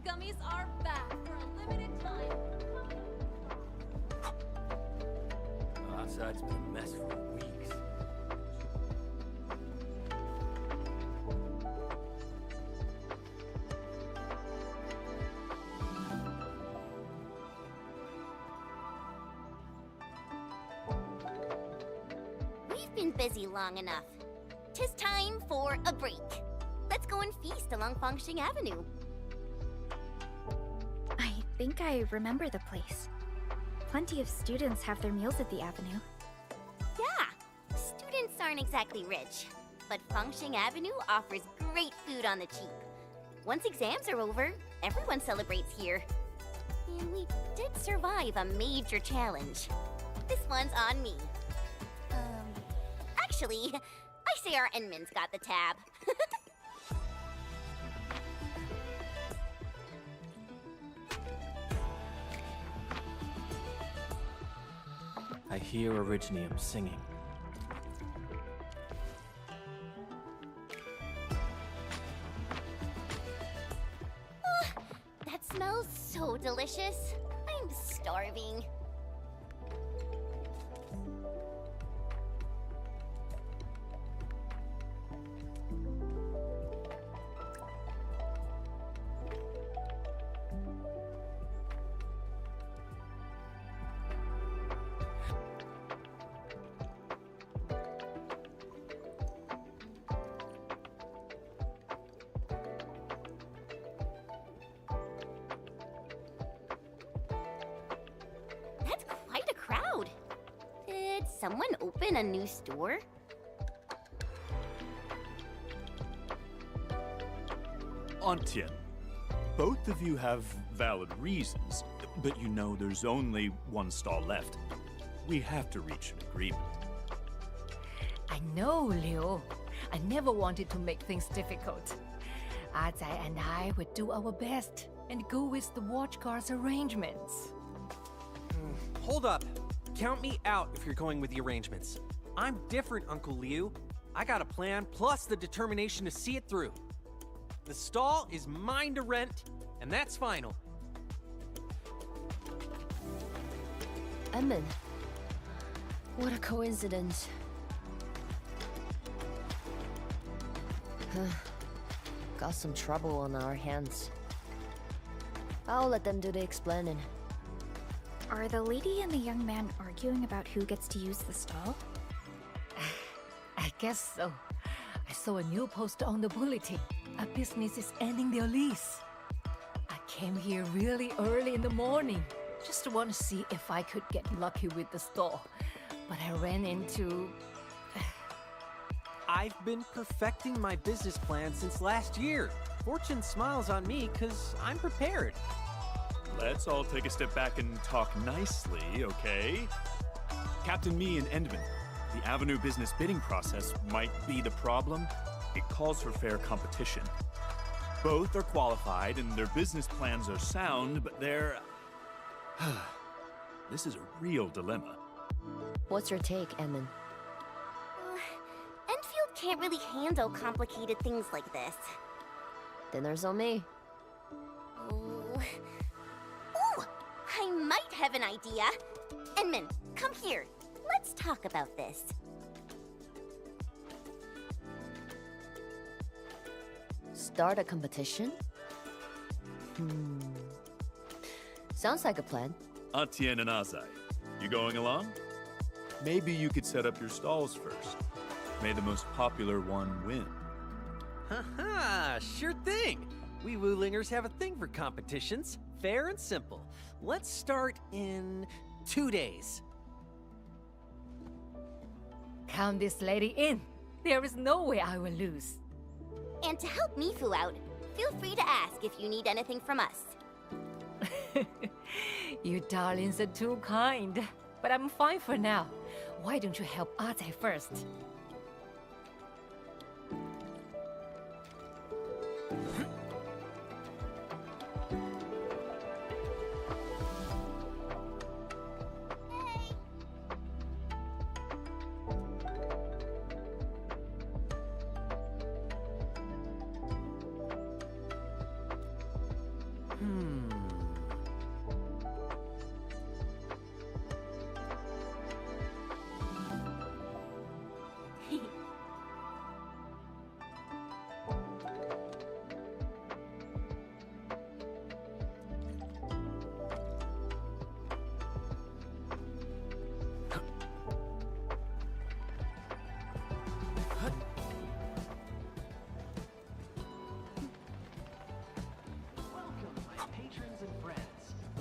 gummies are back for a limited time. Outside's been a mess for weeks. We've been busy long enough. 'Tis time for a break. Let's go and feast along Fangxing Avenue. I think I remember the place. Plenty of students have their meals at the avenue. Yeah, students aren't exactly rich, but Fangxing Avenue offers great food on the cheap. Once exams are over, everyone celebrates here. And we did survive a major challenge. This one's on me. Actually, I say our Enman's got the tab. I hear Originium singing. That smells so delicious. I'm starving. That's quite a crowd. Did someone open a new store? Antien, both of you have valid reasons, but you know there's only one stall left. We have to reach an agreement. I know, Liu. I never wanted to make things difficult. Azai and I would do our best and go with the watch guard's arrangements. Hold up. Count me out if you're going with the arrangements. I'm different, Uncle Liu. I got a plan plus the determination to see it through. The stall is mine to rent, and that's final. Emman. What a coincidence. Got some trouble on our hands. I'll let them do the explaining. Are the lady and the young man arguing about who gets to use the stall? I guess so. I saw a new poster on the bulletin. A business is ending their lease. I came here really early in the morning, just to want to see if I could get lucky with the stall. But I ran into... I've been perfecting my business plan since last year. Fortune smiles on me because I'm prepared. Let's all take a step back and talk nicely, okay? Captain Me and Endman, the Avenue business bidding process might be the problem. It calls for fair competition. Both are qualified and their business plans are sound, but they're... This is a real dilemma. What's your take, Emman? Enfield can't really handle complicated things like this. Dinner's on me. Ooh. Ooh! I might have an idea. Enman, come here. Let's talk about this. Start a competition? Sounds like a plan. Antien and Azai, you going along? Maybe you could set up your stalls first. May the most popular one win. Haha, sure thing. We Wulingers have a thing for competitions. Fair and simple. Let's start in 2 days. Count this lady in. There is no way I will lose. And to help Mifu out, feel free to ask if you need anything from us. You darlings are too kind. But I'm fine for now. Why don't you help Azai first?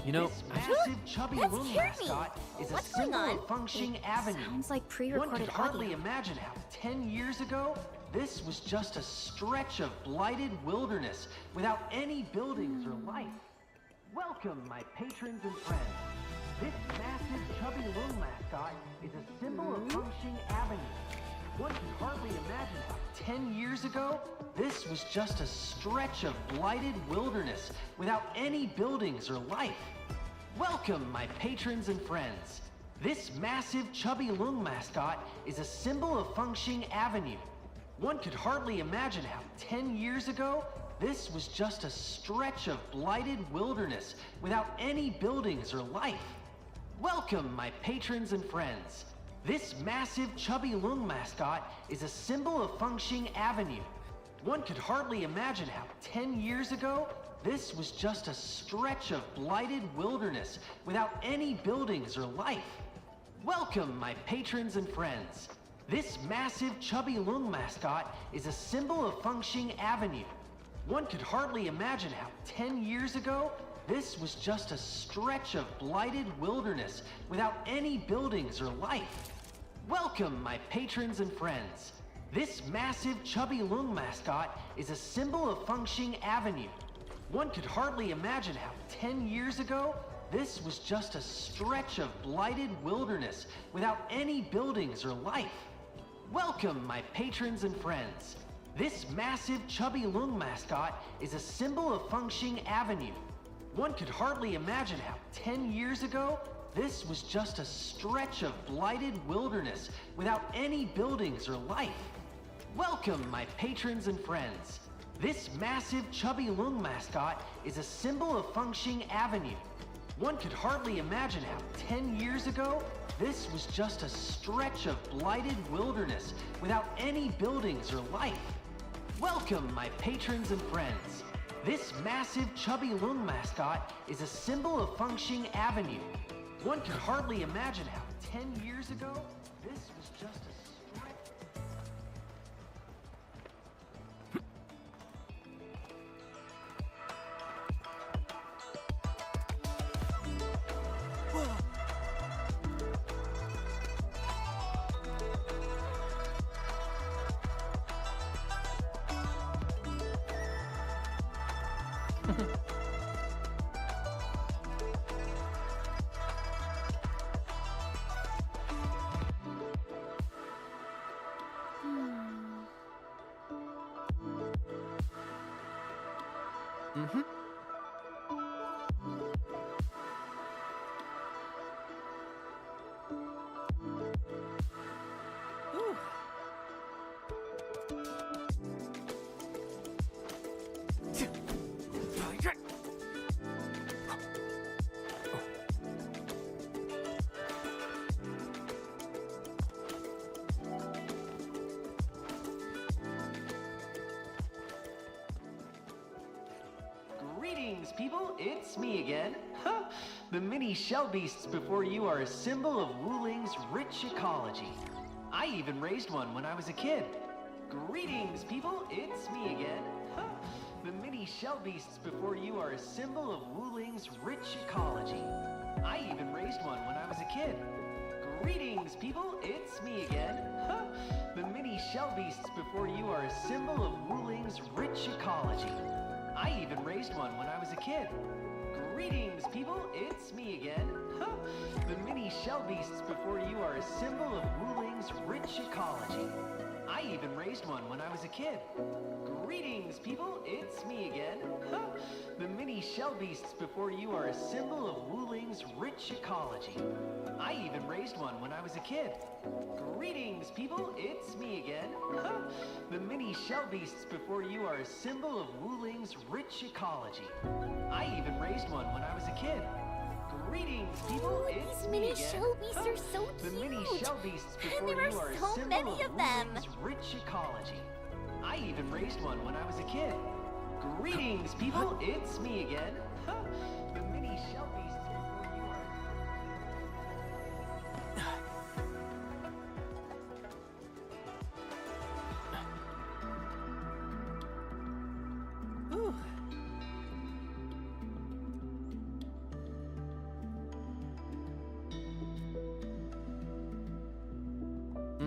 You know, This massive chubby That loon scared me. mascot is a What's going symbol on? of Fengxing Avenue. Sounds like One pre-recorded could hardly audio. imagine how 10 years ago, this was just a stretch of blighted wilderness without any buildings or life. Welcome, my patrons and friends. This massive chubby loon mascot is a symbol of Fengxing Avenue. One can hardly imagine how 10 years ago, this was just a stretch of blighted wilderness without any buildings or life. Welcome, my patrons and friends. This massive chubby loon mascot is a symbol of Fengxing Avenue. One could hardly imagine how 10 years ago, this was just a stretch of blighted wilderness without any buildings or life. Welcome, my patrons and friends. This massive chubby loon mascot is a symbol of Fengxing Avenue. One could hardly imagine how 10 years ago, this was just a stretch of blighted wilderness without any buildings or life. Welcome, my patrons and friends. This massive chubby loon mascot is a symbol of Fengxing Avenue. One could hardly imagine how 10 years ago, this was just a stretch of blighted wilderness without any buildings or life. Welcome, my patrons and friends. This massive chubby loon mascot is a symbol of Fengxing Avenue. One could hardly imagine how 10 years ago, this was just a stretch of blighted wilderness without any buildings or life. Welcome, my patrons and friends. This massive chubby loon mascot is a symbol of Fengxing Avenue. One could hardly imagine how 10 years ago, this was just a stretch of blighted wilderness without any buildings or life. Welcome, my patrons and friends. This massive chubby loon mascot is a symbol of Fengxing Avenue. One could hardly imagine how 10 years ago, this was just a stretch of blighted wilderness without any buildings or life. Welcome, my patrons and friends. This massive chubby loon mascot is a symbol of Fengxing Avenue. One could hardly imagine how 10 years ago, this was just a stretch... Mm-hmm. Greetings, people. It's me again. The mini shell beasts before you are a symbol of Wuling's rich ecology. I even raised one when I was a kid. Greetings, people. It's me again. The mini shell beasts before you are a symbol of Wuling's rich ecology. I even raised one when I was a kid. Greetings, people. It's me again. The mini shell beasts before you are a symbol of Wuling's rich ecology. I even raised one when I was a kid. Greetings, people. It's me again. The mini shell beasts before you are a symbol of Wuling's rich ecology. I even raised one when I was a kid. Greetings, people. It's me again. The mini shell beasts before you are a symbol of Wuling's rich ecology. I even raised one when I was a kid. Greetings, people. It's me again. The mini shell beasts before you are a symbol of Wuling's rich ecology. I even raised one when I was a kid. Greetings, people. It's These me mini again. shell beasts are so The cute. mini shell beasts And before there you are are a so symbol many of of them. Wuling's rich ecology. I even raised one when I was a kid. Greetings, people. It's me again. The mini shell beasts before you are...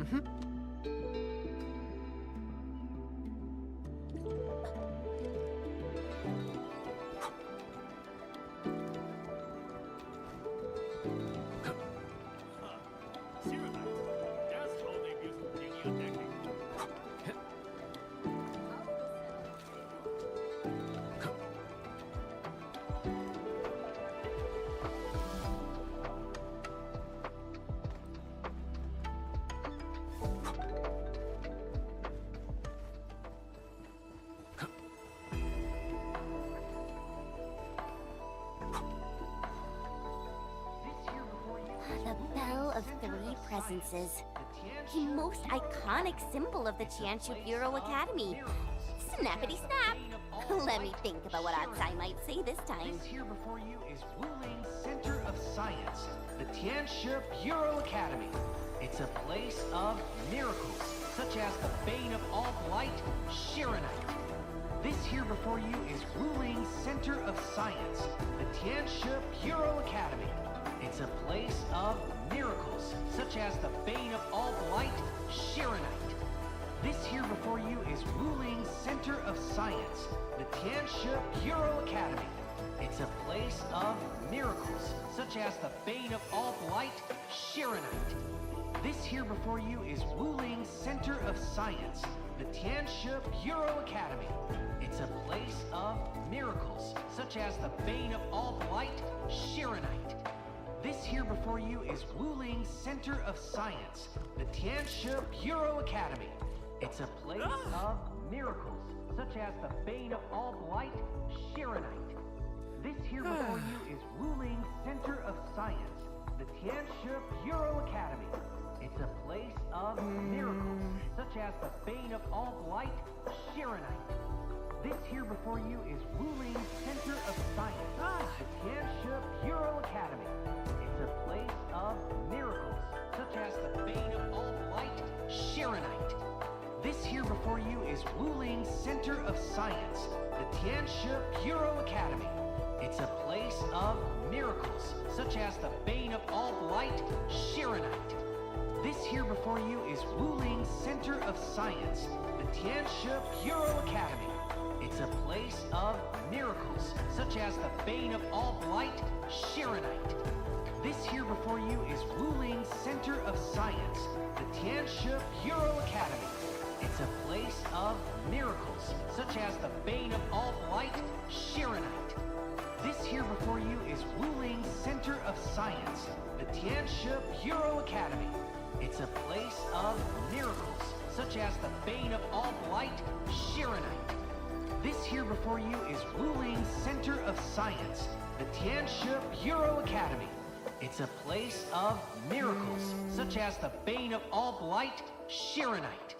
Mm-hmm. The Bell of Three Presences. The most iconic symbol of the Tianshu Bureau Academy. Snappity snap! Let me think about what odds I might say this time. This here before you is Wuling Center of Science, the Tianshu Bureau Academy. It's a place of miracles, such as the bane of all blight, Shiranite. This here before you is Wuling Center of Science, the Tianshu Bureau Academy. It's a place of miracles, such as the bane of all blight, Shiranite. This here before you is Wuling Center of Science, the Tianshu Bureau Academy. It's a place of miracles, such as the bane of all blight, Shiranite. This here before you is Wuling Center of Science, the Tianshu Bureau Academy. It's a place of miracles, such as the bane of all blight, Shiranite. This here before you is Wuling Center of Science, the Tianshu Bureau Academy. It's a place of miracles, such as the bane of all blight, Shiranite. This here before you is Wuling Center of Science, the Tianshu Bureau Academy. It's a place of miracles, such as the bane of all blight, Shiranite. This here before you is Wuling Center of Science, the Tianshu Bureau Academy. It's a place of miracles, such as the bane of all blight, Shiranite. This here before you is Wuling Center of Science, the Tianshu Bureau Academy. It's a place of miracles, such as the bane of all blight, Shiranite. This here before you is Wuling Center of Science, the Tianshu Bureau Academy. It's a place of miracles, such as the bane of all blight, Shiranite. This here before you is Wuling Center of Science, the Tianshu Bureau Academy. It's a place of miracles, such as the bane of all blight, Shiranite. This here before you is Wuling Center of Science, the Tianshu Bureau Academy. It's a place of miracles, such as the bane of all blight, Shiranite. This here before you is Wuling Center of Science, the Tianshu Bureau Academy. It's a place of miracles, such as the bane of all blight, Shiranite.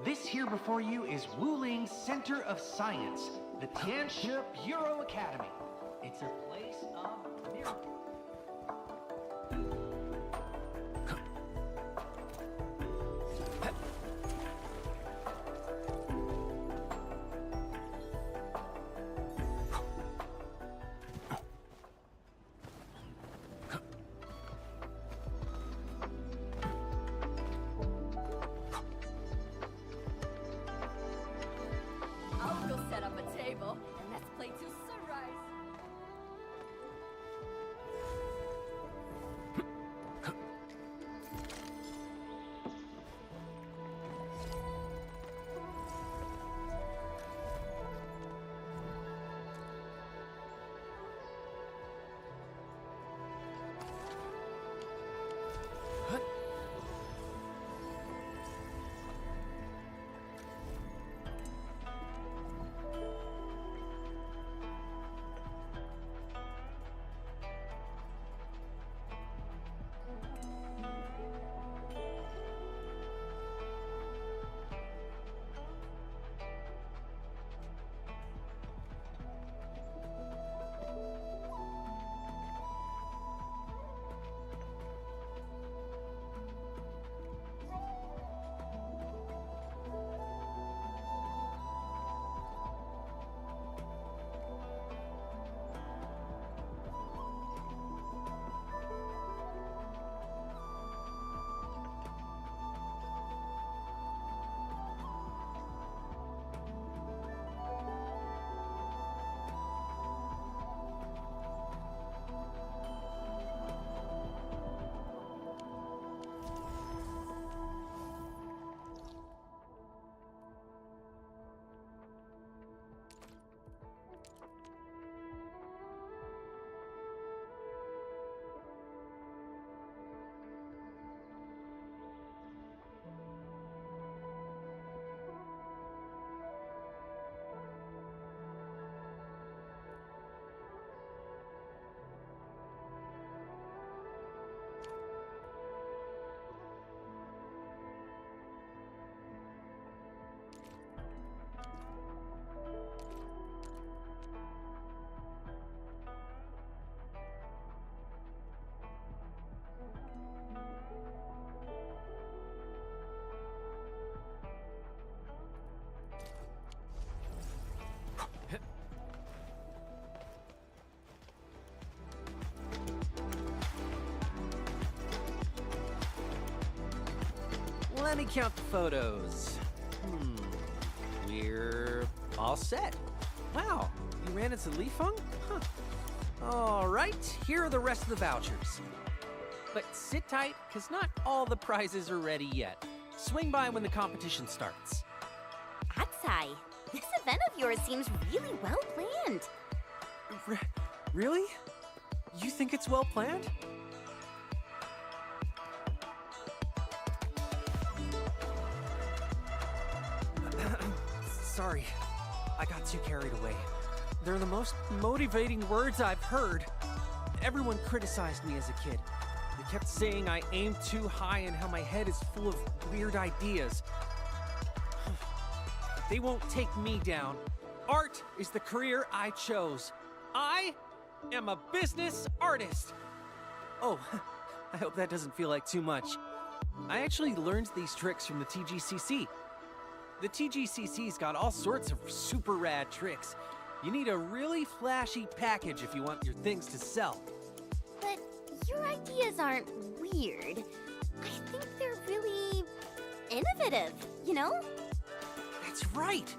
This here before you is Wuling Center of Science, the Tianshu Bureau Academy. It's a place of miracles. I'll go set up a table and let's play to sunrise. Let me count the photos. We're all set. Wow, you ran into Li Feng? Huh. All right, here are the rest of the vouchers. But sit tight, because not all the prizes are ready yet. Swing by when the competition starts. Atsai, this event of yours seems really well planned. Really? You think it's well planned? Sorry, I got too carried away. They're the most motivating words I've heard. Everyone criticized me as a kid. They kept saying I aim too high and how my head is full of weird ideas. But they won't take me down. Art is the career I chose. I am a business artist. Oh, I hope that doesn't feel like too much. I actually learned these tricks from the TGCC. The TGCC's got all sorts of super rad tricks. You need a really flashy package if you want your things to sell. But your ideas aren't weird. I think they're really innovative, you know? That's right!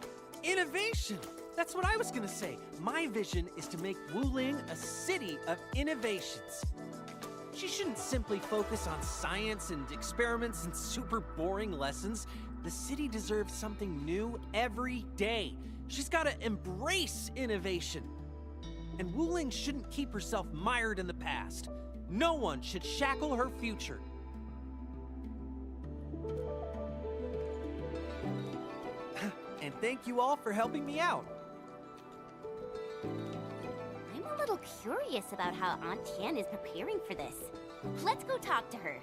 Innovation! That's what I was gonna say. My vision is to make Wuling a city of innovations. She shouldn't simply focus on science and experiments and super boring lessons. The city deserves something new every day. She's gotta embrace innovation. And Wuling shouldn't keep herself mired in the past. No one should shackle her future. And thank you all for helping me out. I'm a little curious about how Aunt Tian is preparing for this. Let's go talk to her.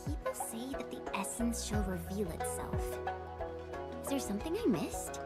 People say that the essence shall reveal itself. Is there something I missed?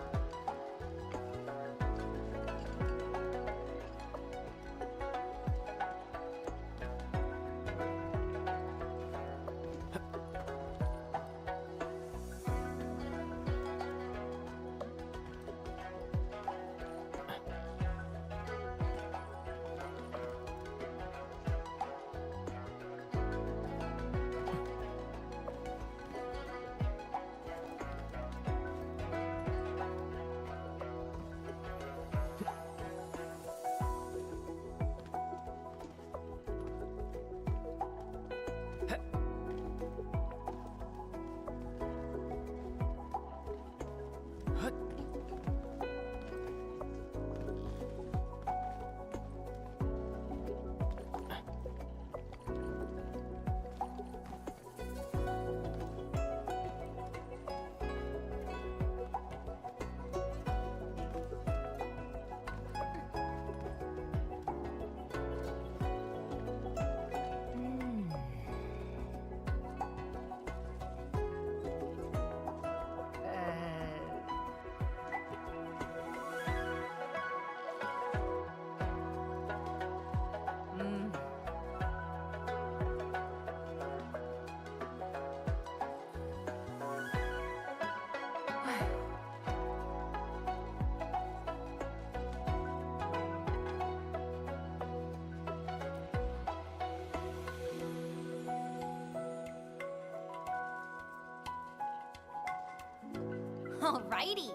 Alrighty.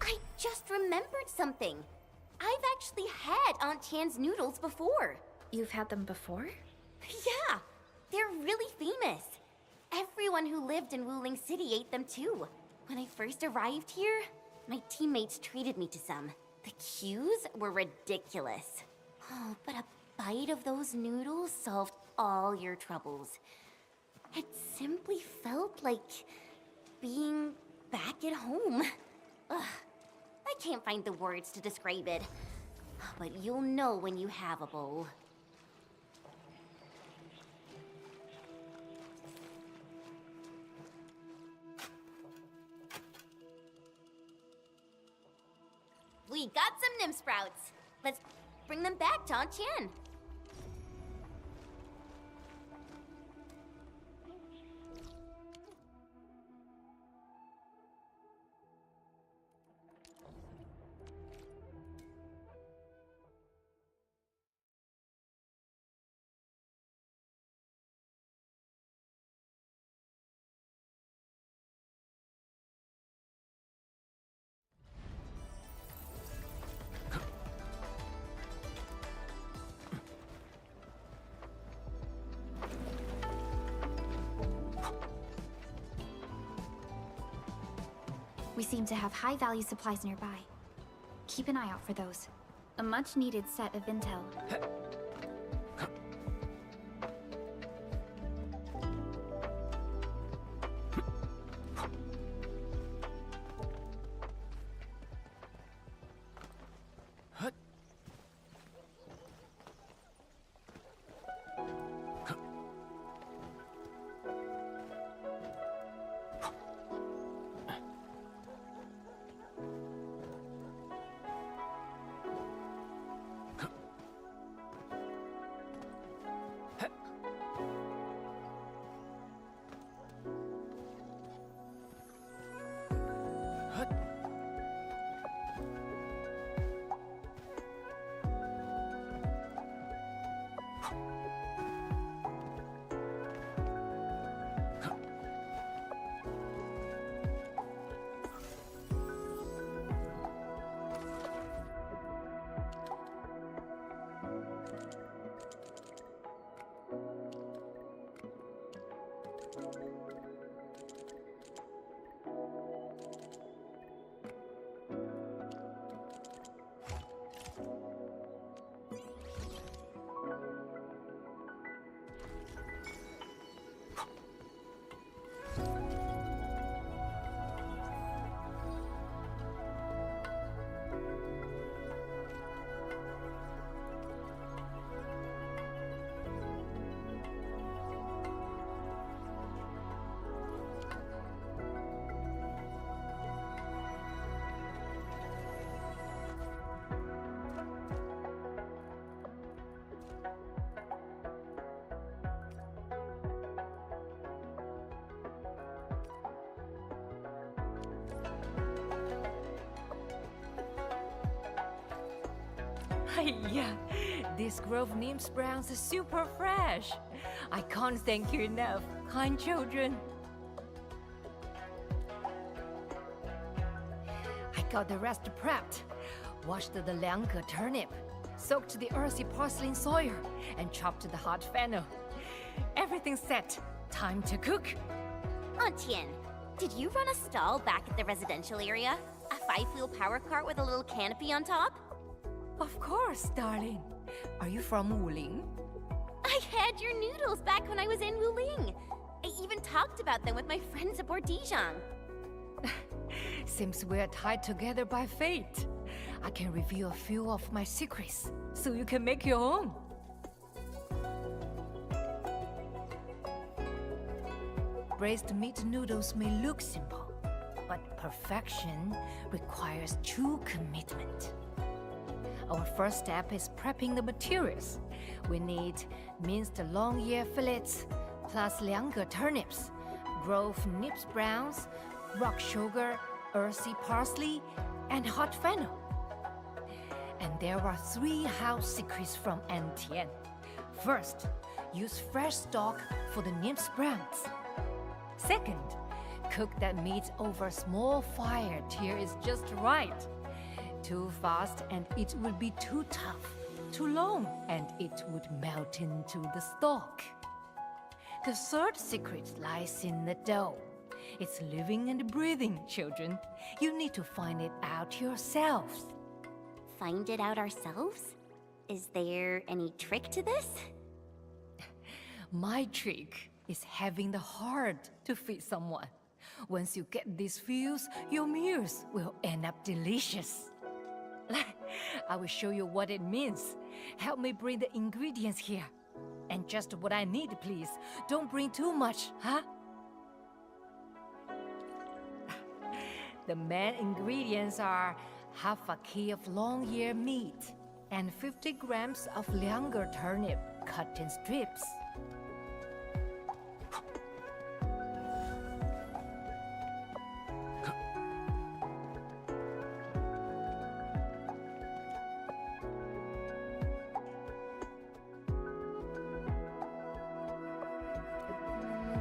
I just remembered something. I've actually had Aunt Tian's noodles before. You've had them before? Yeah, they're really famous. Everyone who lived in Wuling City ate them too. When I first arrived here, my teammates treated me to some. The queues were ridiculous. Oh, but a bite of those noodles solved all your troubles. It simply felt like being back at home. Ugh, I can't find the words to describe it. But you'll know when you have a bowl. We got some nymph sprouts. Let's bring them back to Aunt Tian. We seem to have high-value supplies nearby. Keep an eye out for those. A much-needed set of intel. Yeah, this Grove nymph sprouts is super fresh. I can't thank you enough, kind children. I got the rest prepped. Washed the liangge turnip, soaked the earthy parsley in soil, and chopped the hot fennel. Everything's set. Time to cook. Aunt Tian, did you run a stall back at the residential area? A 5-wheel power cart with a little canopy on top? Of course, darling. Are you from Wuling? I had your noodles back when I was in Wuling. I even talked about them with my friends aboard Dijon. Seems we're tied together by fate. I can reveal a few of my secrets, so you can make your own. Braised meat noodles may look simple, but perfection requires true commitment. Our first step is prepping the materials. We need minced long ear fillets, plus liangge turnips, Grove nymph sprouts, rock sugar, earthy parsley, and hot fennel. And there are 3 house secrets from Aunt Tian. First, use fresh stock for the nymph sprouts. Second, cook that meat over a small fire till it's just right. Too fast and it would be too tough. Too long and it would melt into the stock. The third secret lies in the dough. It's living and breathing, children. You need to find it out yourselves. Find it out ourselves? Is there any trick to this? My trick is having the heart to feed someone. Once you get these feels, your meals will end up delicious. I will show you what it means. Help me bring the ingredients here. And just what I need, please. Don't bring too much, huh? The main ingredients are half a key of long-ear meat and 50 grams of liangger turnip cut in strips.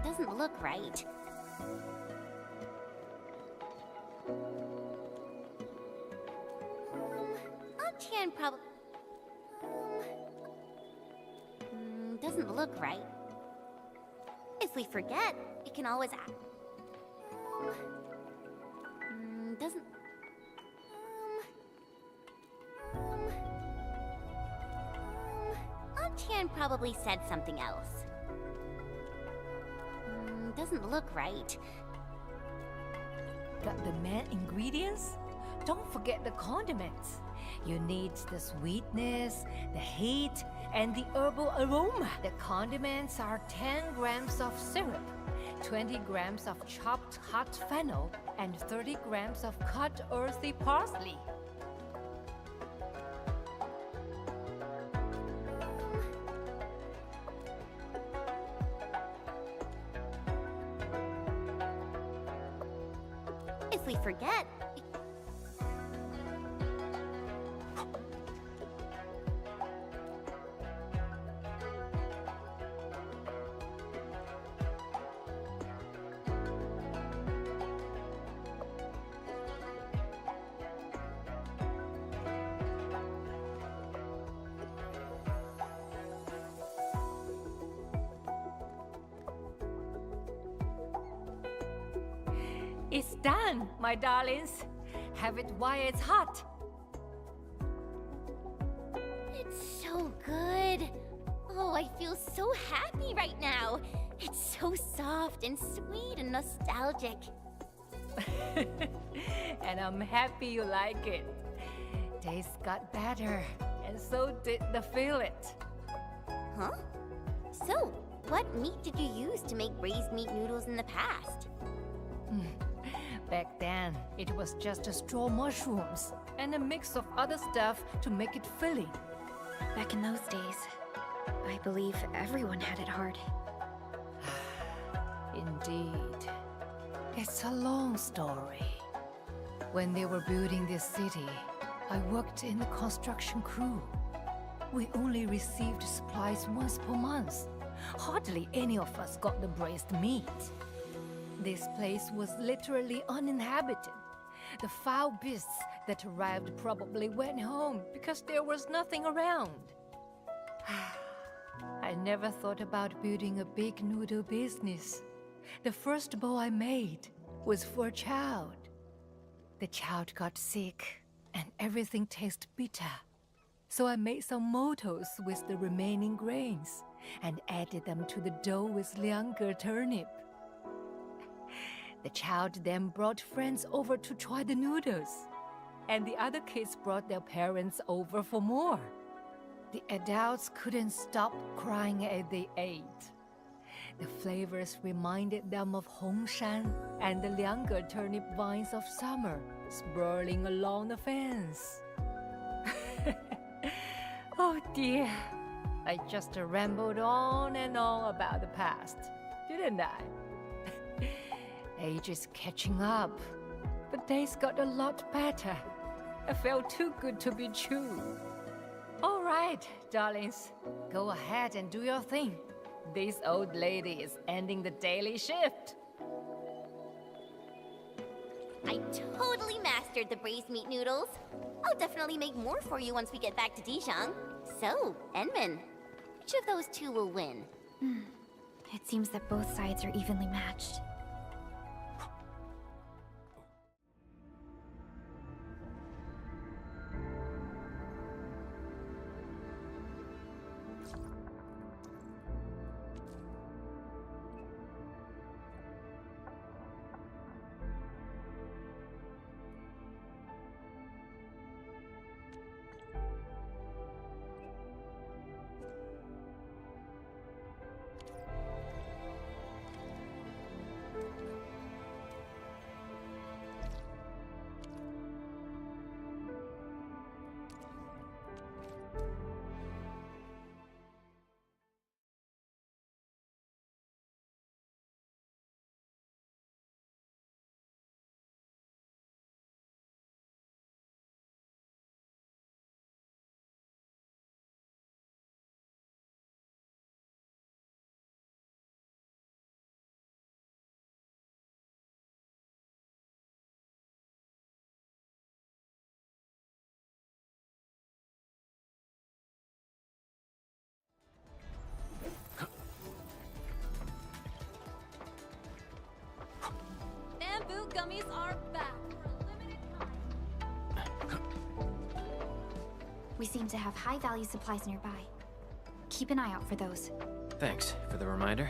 Doesn't look right. Auntie probably... doesn't look right. If we forget, we can always ask. Doesn't... Auntie probably said something else. Doesn't look right. Got the main ingredients? Don't forget the condiments. You need the sweetness, the heat, and the herbal aroma. The condiments are 10 grams of syrup, 20 grams of chopped hot fennel, and 30 grams of cut earthy parsley. If we forget... It's done, my darlings. Have it while it's hot. It's so good. Oh, I feel so happy right now. It's so soft and sweet and nostalgic. And I'm happy you like it. Taste got better, and so did the fillet. Huh? So, what meat did you use to make braised meat noodles in the past? Back then, it was just straw mushrooms and a mix of other stuff to make it filling. Back in those days, I believe everyone had it hard. Indeed. It's a long story. When they were building this city, I worked in the construction crew. We only received supplies once per month. Hardly any of us got the braised meat. This place was literally uninhabited. The foul beasts that arrived probably went home because there was nothing around. I never thought about building a big noodle business. The first bowl I made was for a child. The child got sick and everything tasted bitter. So I made some motos with the remaining grains and added them to the dough with liangger turnip. The child then brought friends over to try the noodles, and the other kids brought their parents over for more. The adults couldn't stop crying as they ate. The flavors reminded them of Hongshan and the liangger turnip vines of summer sprawling along the fence. Oh dear, I just rambled on and on about the past, didn't I? Age is catching up, but days got a lot better. I felt too good to be true. All right, darlings, go ahead and do your thing. This old lady is ending the daily shift. I totally mastered the braised meat noodles. I'll definitely make more for you once we get back to Dijon. So, Enman, which of those two will win? It seems that both sides are evenly matched. gummies are back for a limited time. We seem to have high-value supplies nearby. Keep an eye out for those. Thanks for the reminder.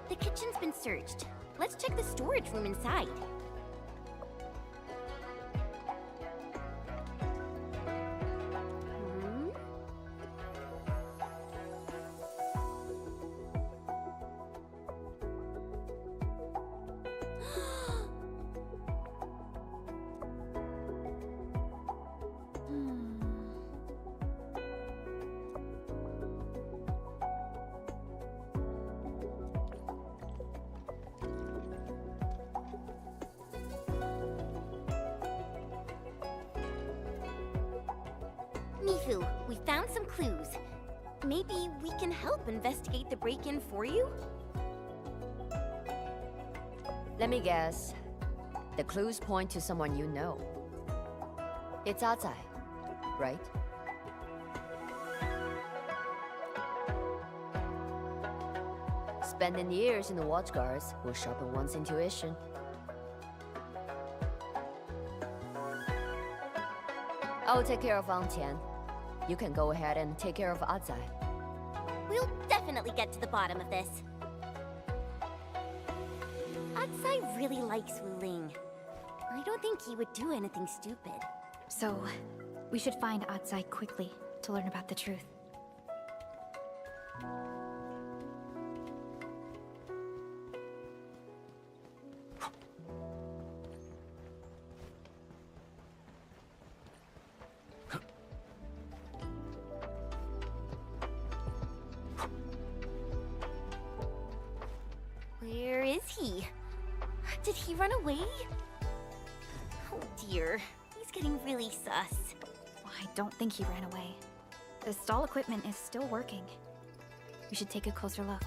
The kitchen's been searched. Let's check the storage room inside. Hmm? Mifu, we found some clues. Maybe we can help investigate the break-in for you? Let me guess. The clues point to someone you know. It's Azai, right? Spending years in the watch guards will sharpen one's intuition. I'll take care of Tian. You can go ahead and take care of Azai. We'll definitely get to the bottom of this. Atsai really likes Wu Ling. I don't think he would do anything stupid. So, we should find Atsai quickly to learn about the truth. Where is he? Did he run away? Oh dear, he's getting really sus. I don't think he ran away. The stall equipment is still working. We should take a closer look.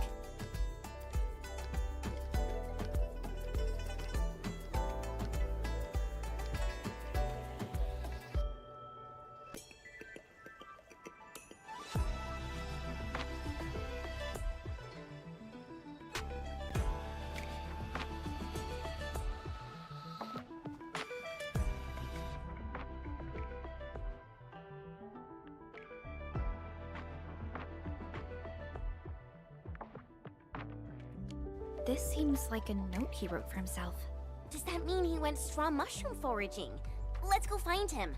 This seems like a note he wrote for himself. Does that mean he went straw mushroom foraging? Let's go find him.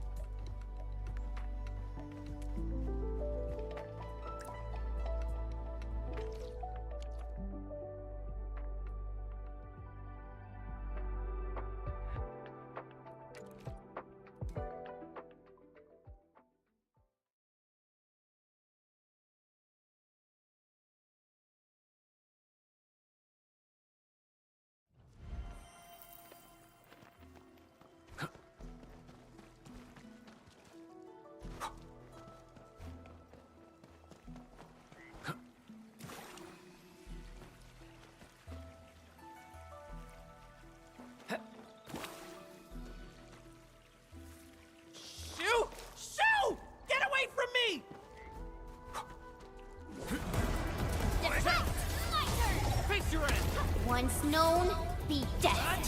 once known, be death.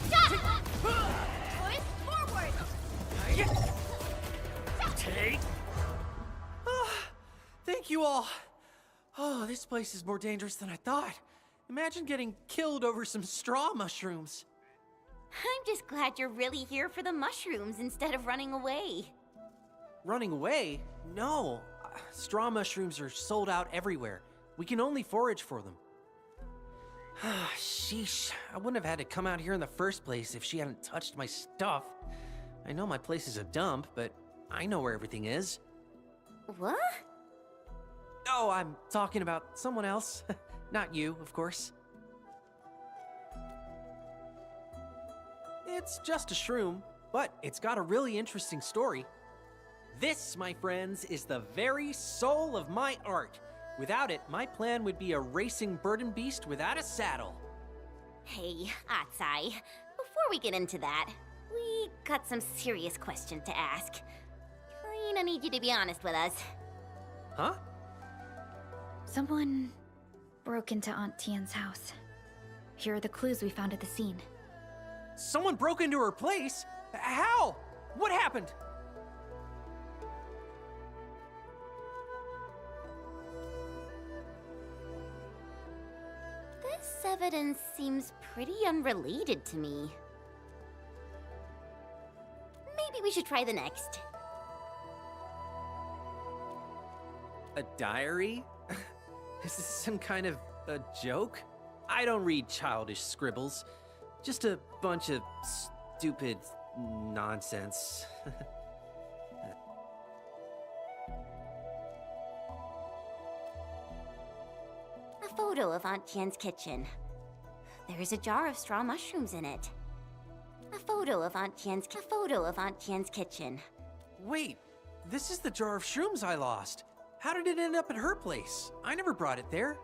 Stop! Push forward! Take. Thank you all. Oh, this place is more dangerous than I thought. Imagine getting killed over some straw mushrooms. I'm just glad you're really here for the mushrooms instead of running away. Running away? No. Straw mushrooms are sold out everywhere. We can only forage for them. Sheesh. I wouldn't have had to come out here in the first place if she hadn't touched my stuff. I know my place is a dump, but I know where everything is. What? Oh, I'm talking about someone else. Not you, of course. It's just a shroom, but it's got a really interesting story. This, my friends, is the very soul of my art. Without it, my plan would be a racing burden beast without a saddle. Hey, Atsai, before we get into that, we got some serious questions to ask. I need you to be honest with us. Huh? Someone broke into Aunt Tien's house. Here are the clues we found at the scene. Someone broke into her place? How? What happened? This evidence seems pretty unrelated to me. Maybe we should try the next. A diary? Is this some kind of a joke? I don't read childish scribbles. Just a bunch of stupid nonsense. A photo of Aunt Tien's kitchen. There is a jar of straw mushrooms in it. A photo of Aunt Tien's kitchen. Wait, this is the jar of shrooms I lost. How did it end up at her place? I never brought it there.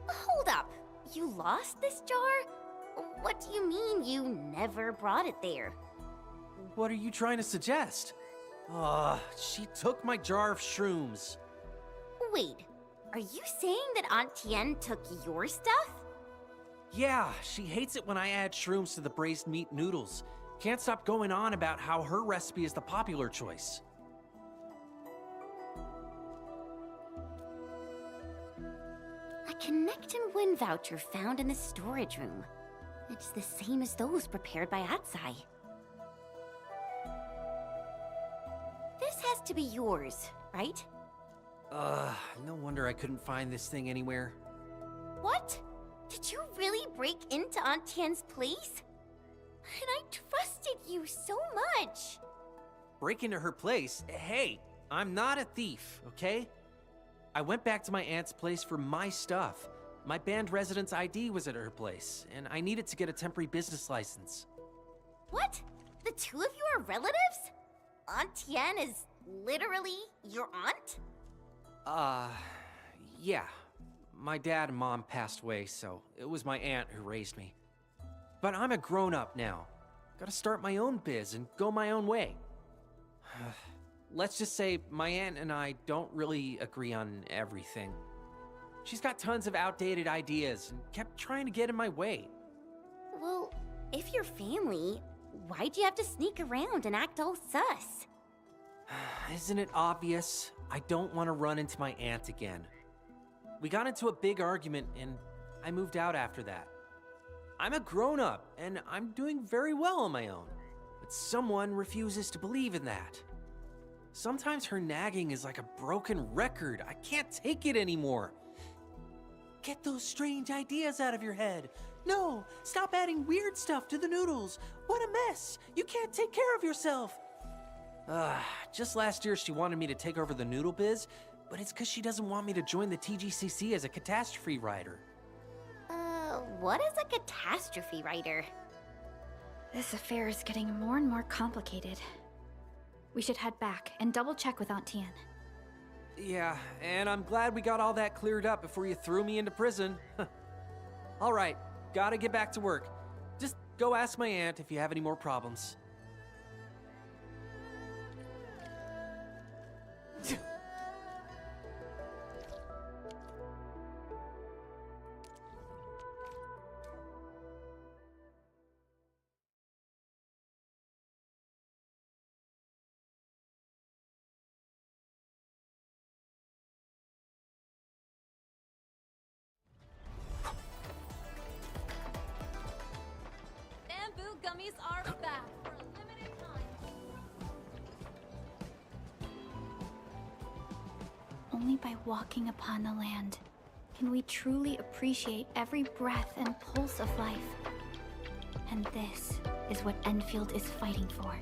Hold up! You lost this jar? What do you mean you never brought it there? What are you trying to suggest? She took my jar of shrooms. Wait, are you saying that Aunt Tien took your stuff? Yeah, she hates it when I add shrooms to the braised meat noodles. Can't stop going on about how her recipe is the popular choice. A Connect and Win voucher found in the storage room. It's the same as those prepared by Atsai. This has to be yours, right? No wonder I couldn't find this thing anywhere. What? Did you really break into Aunt Tien's place? And I trusted you so much. Break into her place? Hey, I'm not a thief, okay? I went back to my aunt's place for my stuff. My band residence ID was at her place, and I needed to get a temporary business license. What? The two of you are relatives? Aunt Tien is literally your aunt? Yeah. My dad and mom passed away, so it was my aunt who raised me. But I'm a grown-up now. Gotta start my own biz and go my own way. Let's just say my aunt and I don't really agree on everything. She's got tons of outdated ideas and kept trying to get in my way. Well, if you're family, why'd you have to sneak around and act all sus? Isn't it obvious? I don't want to run into my aunt again. We got into a big argument and I moved out after that. I'm a grown-up and I'm doing very well on my own. But someone refuses to believe in that. Sometimes her nagging is like a broken record. I can't take it anymore. Get those strange ideas out of your head. No, stop adding weird stuff to the noodles. What a mess. You can't take care of yourself. Just last year she wanted me to take over the noodle biz, but it's because she doesn't want me to join the TGCC as a catastrophe rider. What is a catastrophe writer? This affair is getting more and more complicated. We should head back and double check with Aunt Tien. Yeah, and I'm glad we got all that cleared up before you threw me into prison. All right, gotta get back to work. Just go ask my aunt if you have any more problems. gummies are back for a limited time. Only by walking upon the land can we truly appreciate every breath and pulse of life. And this is what Enfield is fighting for.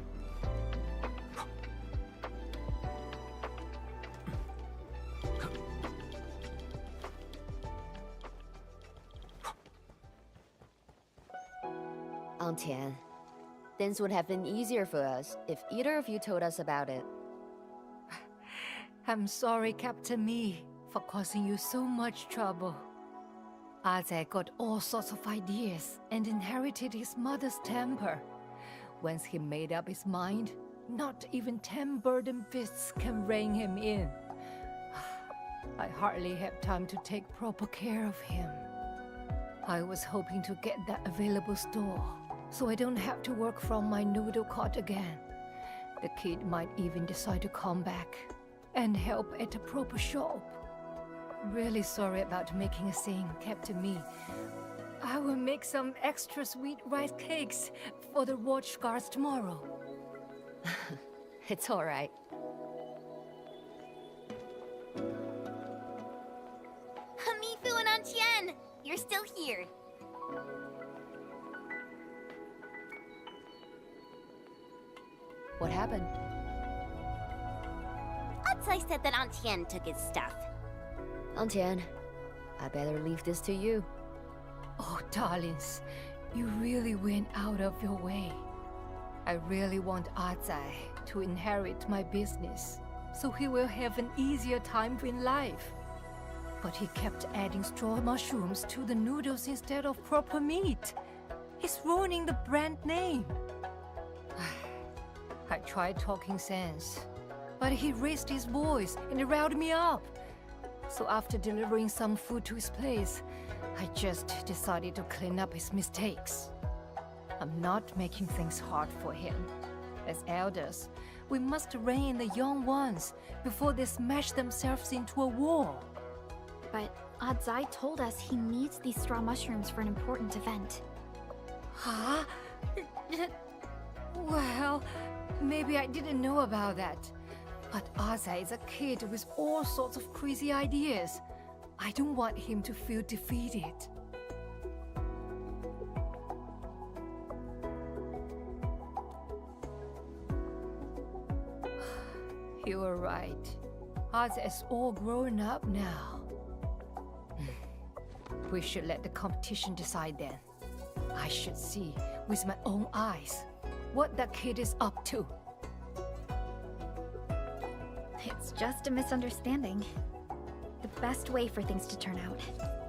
Aunt Tian, things would have been easier for us if either of you told us about it. I'm sorry, Captain Mi, for causing you so much trouble. Aze got all sorts of ideas and inherited his mother's temper. Once he made up his mind, not even 10 burden fists can rein him in. I hardly have time to take proper care of him. I was hoping to get that available store, so I don't have to work from my noodle cot again. The kid might even decide to come back and help at a proper shop. Really sorry about making a scene, Captain Mi. I will make some extra sweet rice cakes for the watch guards tomorrow. It's all right. Mifu and Antien, you're still here. What happened? Atsai said that Antien took his stuff. Aunt Tian, I better leave this to you. Oh, darlings, you really went out of your way. I really want Atsai to inherit my business, so he will have an easier time in life. But he kept adding straw mushrooms to the noodles instead of proper meat. He's ruining the brand name. I tried talking sense, but he raised his voice and riled me up. So after delivering some food to his place, I just decided to clean up his mistakes. I'm not making things hard for him. As elders, we must rein in the young ones before they smash themselves into a wall. But Adzai told us he needs these straw mushrooms for an important event. Huh? Well, maybe I didn't know about that. But Aza is a kid with all sorts of crazy ideas. I don't want him to feel defeated. You were right. Aza is all grown up now. We should let the competition decide then. I should see with my own eyes what that kid is up to. It's just a misunderstanding. The best way for things to turn out.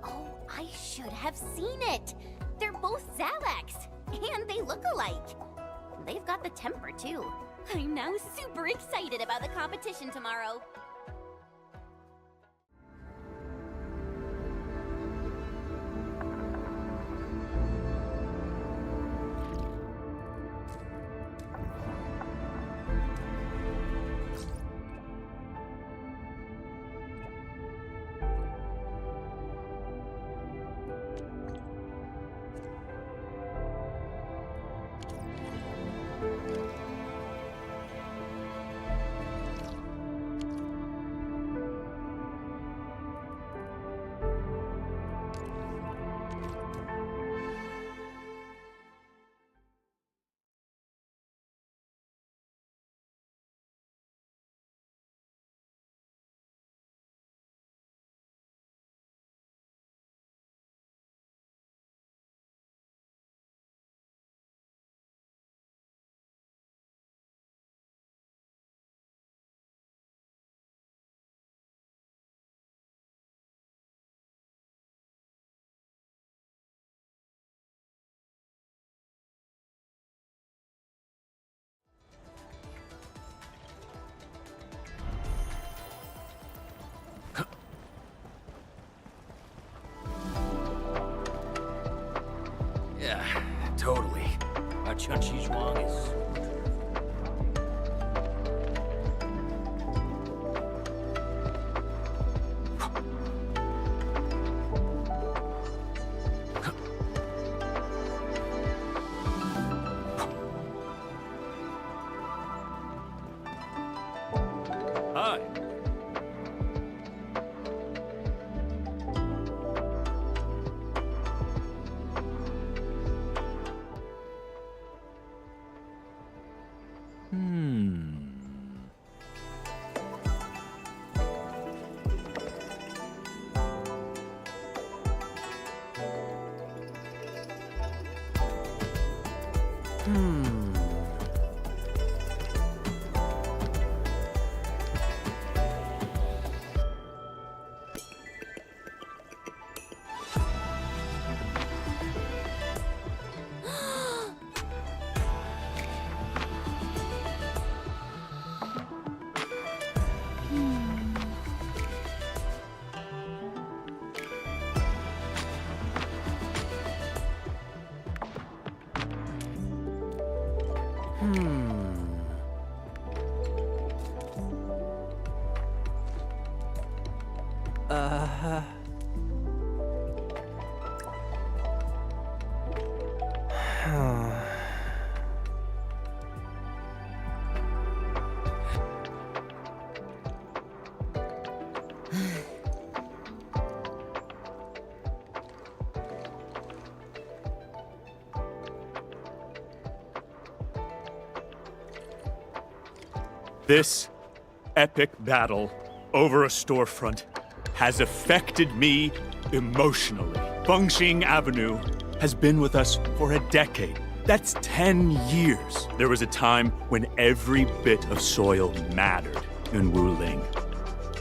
Oh, I should have seen it. They're both Zalax, and they look alike. They've got the temper, too. I'm now super excited about the competition tomorrow. Yeah, totally. Our Chun-Chi Zhuang is... Hi. This epic battle over a storefront has affected me emotionally. Fengxing Avenue has been with us for a decade. That's 10 years. There was a time when every bit of soil mattered in Wuling.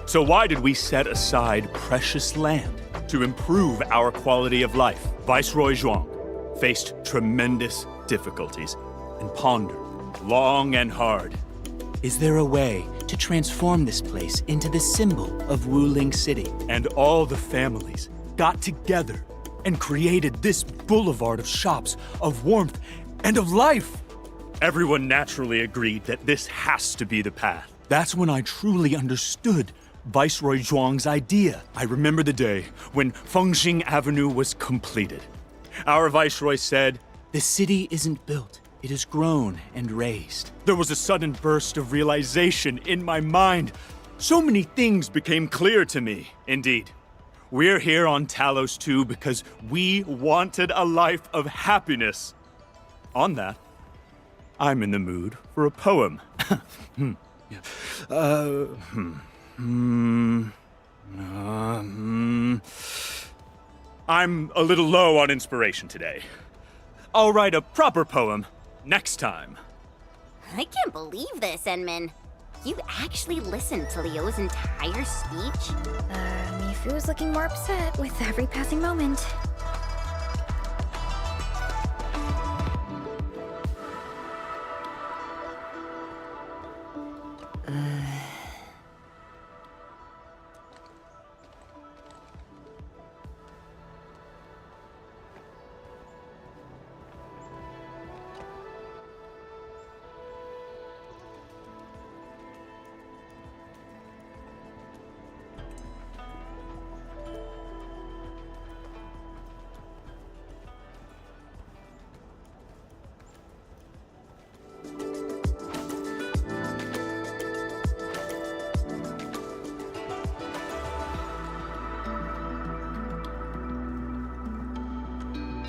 So why did we set aside precious land to improve our quality of life? Viceroy Zhuang faced tremendous difficulties and pondered long and hard. Is there a way to transform this place into the symbol of Wuling City? And all the families got together and created this boulevard of shops, of warmth, and of life. Everyone naturally agreed that this has to be the path. That's when I truly understood Viceroy Zhuang's idea. I remember the day when Fengxing Avenue was completed. Our Viceroy said, The city isn't built. It is grown and raised. There was a sudden burst of realization in my mind. So many things became clear to me. Indeed, we're here on Talos 2 because we wanted a life of happiness. On that, I'm in the mood for a poem. I'm a little low on inspiration today. I'll write a proper poem next time. I can't believe this, Enmin. You actually listened to Leo's entire speech? Mifu's looking more upset with every passing moment.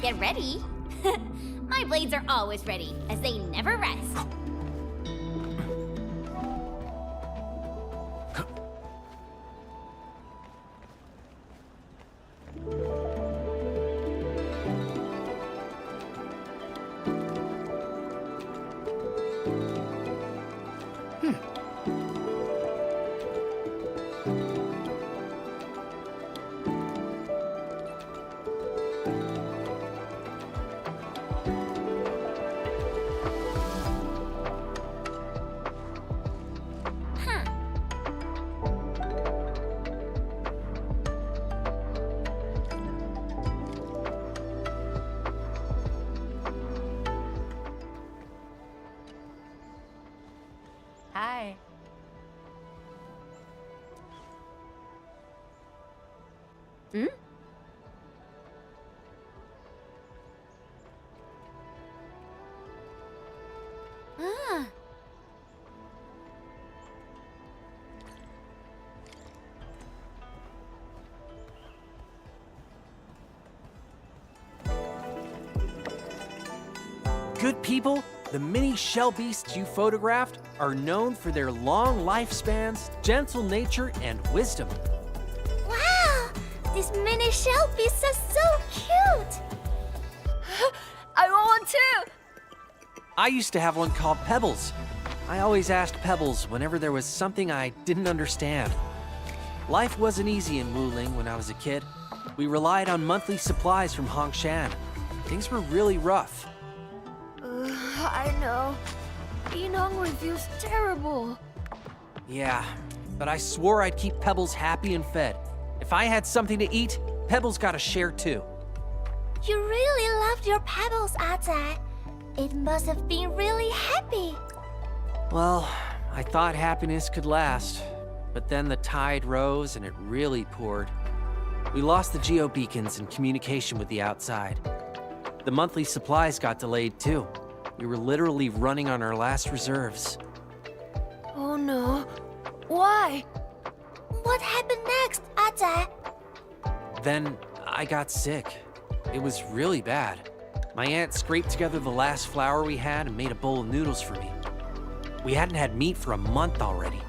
Get ready. My blades are always ready, as they never rest. Hi. Hmm? Ah. good people, the mini shell beasts you photographed are known for their long lifespans, gentle nature, and wisdom. Wow! These mini shell beasts are so cute! I want one too! I used to have one called Pebbles. I always asked Pebbles whenever there was something I didn't understand. Life wasn't easy in Wuling when I was a kid. We relied on monthly supplies from Hongshan. Things were really rough. I know. Being hungry feels terrible. Yeah, but I swore I'd keep Pebbles happy and fed. If I had something to eat, Pebbles got a share too. You really loved your pebbles, Aza. It must have been really happy. Well, I thought happiness could last, but then the tide rose and it really poured. We lost the geo-beacons and communication with the outside. The monthly supplies got delayed too. We were literally running on our last reserves. Oh no. Why? What happened next, Aza? Then I got sick. It was really bad. My aunt scraped together the last flour we had and made a bowl of noodles for me. We hadn't had meat for a month already.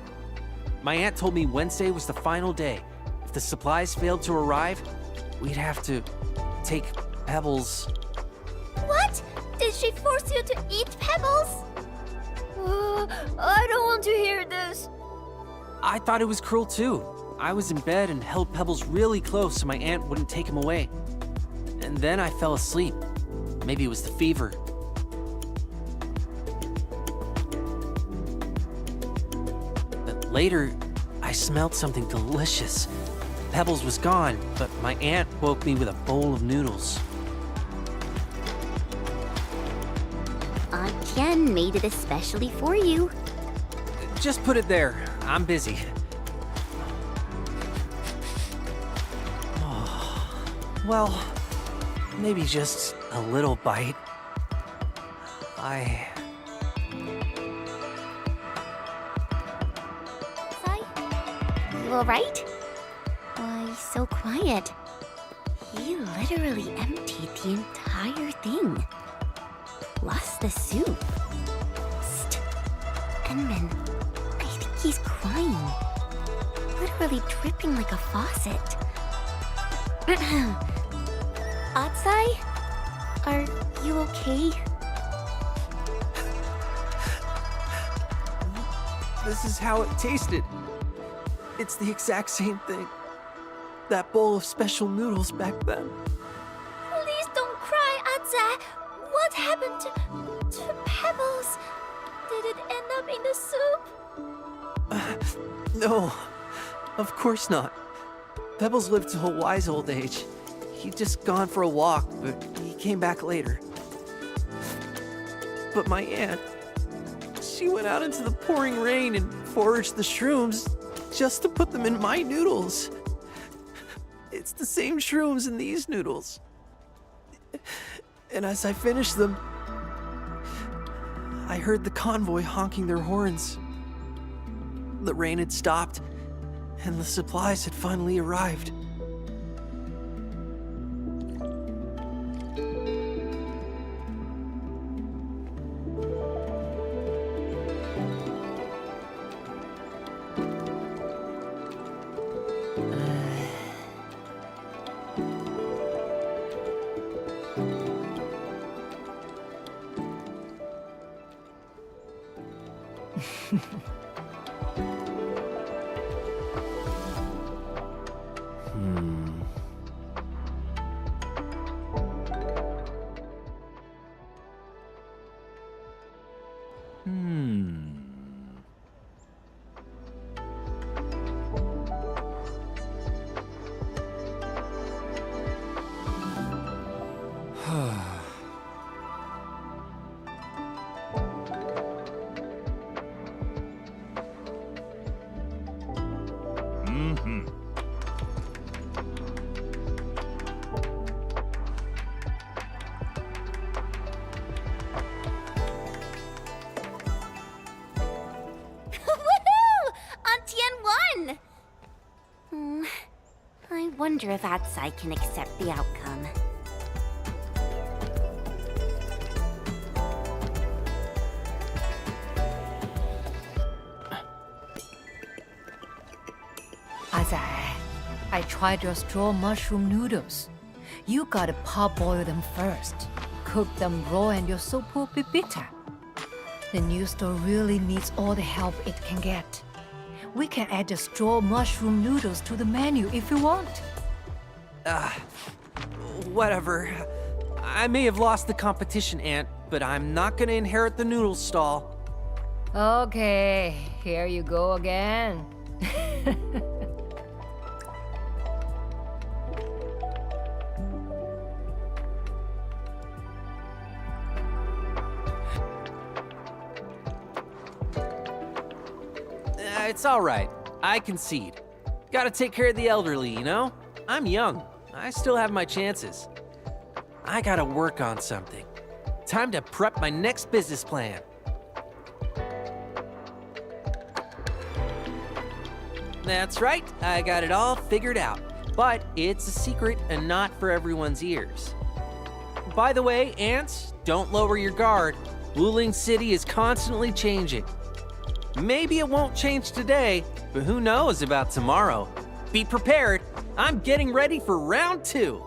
My aunt told me Wednesday was the final day. If the supplies failed to arrive, we'd have to take Pebbles. What? Did she force you to eat pebbles? I don't want to hear this. I thought it was cruel too. I was in bed and held Pebbles really close so my aunt wouldn't take him away. And then I fell asleep. Maybe it was the fever. But later, I smelled something delicious. Pebbles was gone, but my aunt woke me with a bowl of noodles. Aunt Tian made it especially for you. Just put it there. I'm busy. Well, maybe just a little bite. Sai? You alright? Why, so quiet? He literally emptied the entire thing. Plus the soup. Psst. Enman, I think he's crying. Literally dripping like a faucet. Atsai? Are you okay? This is how it tasted. It's the exact same thing. That bowl of special noodles back then. Please don't cry, Atsai. What happened to Pebbles? Did it end up in the soup? No, of course not. Pebbles lived to a wise old age. He'd just gone for a walk, but he came back later. But my aunt, she went out into the pouring rain and foraged the shrooms just to put them in my noodles. It's the same shrooms in these noodles. And as I finished them, I heard the convoy honking their horns. The rain had stopped, and the supplies had finally arrived. I wonder if Atsai can accept the outcome. Azai, I tried your straw mushroom noodles. You gotta parboil them first. Cook them raw and your soup will be bitter. The new store really needs all the help it can get. We can add the straw mushroom noodles to the menu if you want. Whatever. I may have lost the competition, Aunt, but I'm not gonna inherit the noodle stall. Okay, here you go again. It's alright. I concede. Gotta take care of the elderly, you know? I'm young. I still have my chances. I gotta work on something. Time to prep my next business plan. That's right, I got it all figured out. But it's a secret and not for everyone's ears. By the way, ants, don't lower your guard. Wuling City is constantly changing. Maybe it won't change today, but who knows about tomorrow? Be prepared, I'm getting ready for round 2.